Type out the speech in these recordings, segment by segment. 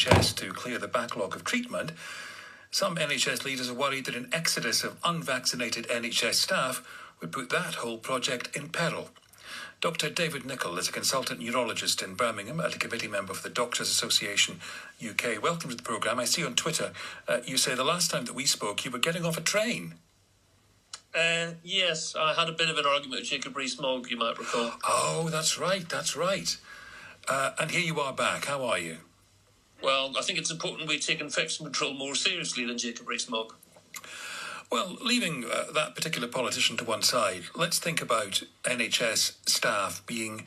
NHS to clear the backlog of treatment, some NHS leaders are worried that an exodus of unvaccinated NHS staff would put that whole project in peril. Dr. David Nicholl is a consultant neurologist in Birmingham and a committee member for the Doctors Association UK. Welcome to the programme. I see on Twitter you say the last time that we spoke you were getting off a train. Yes, I had a bit of an argument with Jacob Rees-Mogg, you might recall. Oh, that's right. And here you are back. How are you? Well, I think it's important we take infection control more seriously than Jacob Rees-Mogg. Well, leaving that particular politician to one side, let's think about NHS staff being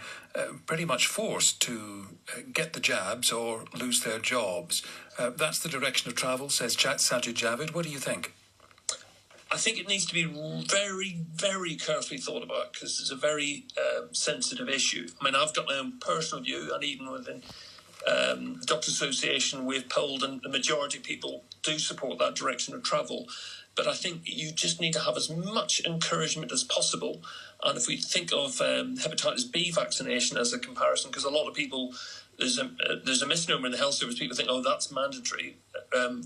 pretty much forced to get the jabs or lose their jobs. That's the direction of travel, says Sajid Javid. What do you think? I think it needs to be very, very carefully thought about because it's a very sensitive issue. I mean, I've got my own personal view, and even within the Doctors Association, we've polled, and the majority of people do support that direction of travel. But I think you just need to have as much encouragement as possible. And if we think of hepatitis B vaccination as a comparison, because a lot of people, there's a misnomer in the health service. People think, oh, that's mandatory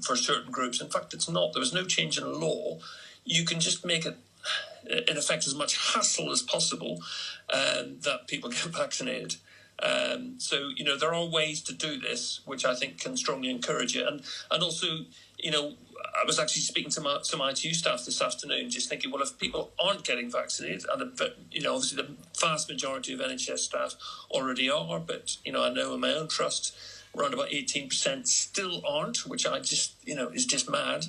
for certain groups. In fact, it's not. There was no change in law. You can just make it, in effect, as much hassle as possible that people get vaccinated. So, there are ways to do this, which I think can strongly encourage it. And also, I was actually speaking to some ITU staff this afternoon, just thinking, well, if people aren't getting vaccinated, and obviously the vast majority of NHS staff already are, but I know in my own trust, around about 18% still aren't, which I just is just mad.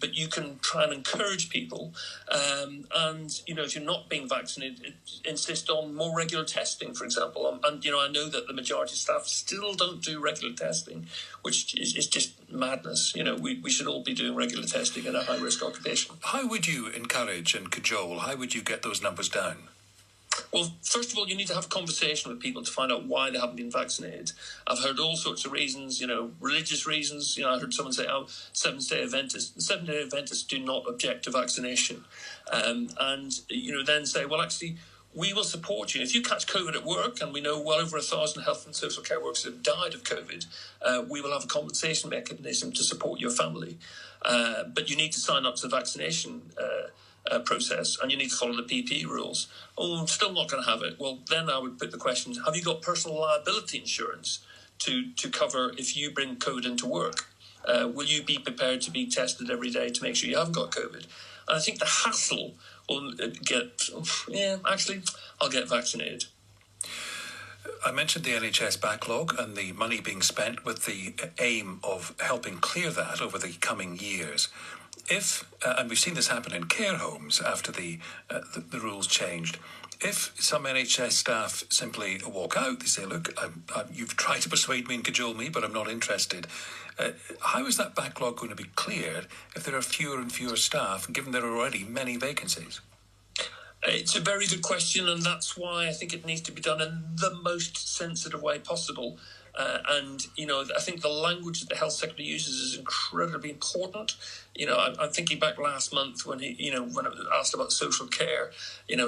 But you can try and encourage people, and if you're not being vaccinated, insist on more regular testing, for example. And I know that the majority of staff still don't do regular testing, which is just madness. We should all be doing regular testing in a high risk occupation. How would you encourage and cajole? How would you get those numbers down? Well, first of all, you need to have a conversation with people to find out why they haven't been vaccinated. I've heard all sorts of reasons, religious reasons. I heard someone say, oh, Seventh-day Adventists. The Seventh-day Adventists do not object to vaccination. And then say, well, actually, we will support you. If you catch COVID at work, and we know well over 1,000 health and social care workers have died of COVID, we will have a compensation mechanism to support your family. But you need to sign up to the vaccination process, and you need to follow the PPE rules. Oh, I'm still not going to have it. Well, then I would put the question, have you got personal liability insurance to cover if you bring COVID into work? Will you be prepared to be tested every day to make sure you haven't got COVID? And I think the hassle will I'll get vaccinated. I mentioned the NHS backlog and the money being spent with the aim of helping clear that over the coming years. If, and we've seen this happen in care homes after the rules changed, if some NHS staff simply walk out, they say, look, you've tried to persuade me and cajole me, but I'm not interested. How is that backlog going to be cleared if there are fewer and fewer staff, given there are already many vacancies? It's a very good question, and that's why I think it needs to be done in the most sensitive way possible. I think the language that the health secretary uses is incredibly important. I'm thinking back last month when when I was asked about social care,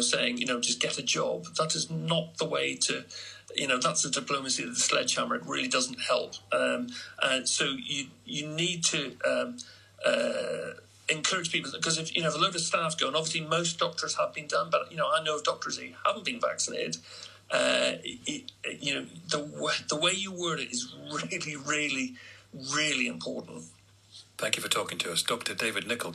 saying, just get a job. That is not the way to, that's the diplomacy of the sledgehammer. It really doesn't help. And so you need to encourage people, because if a load of staff go, and obviously most doctors have been done, but I know of doctors who haven't been vaccinated. The way you word it is really, really, really important. Thank you for talking to us, Dr. David Nicholl.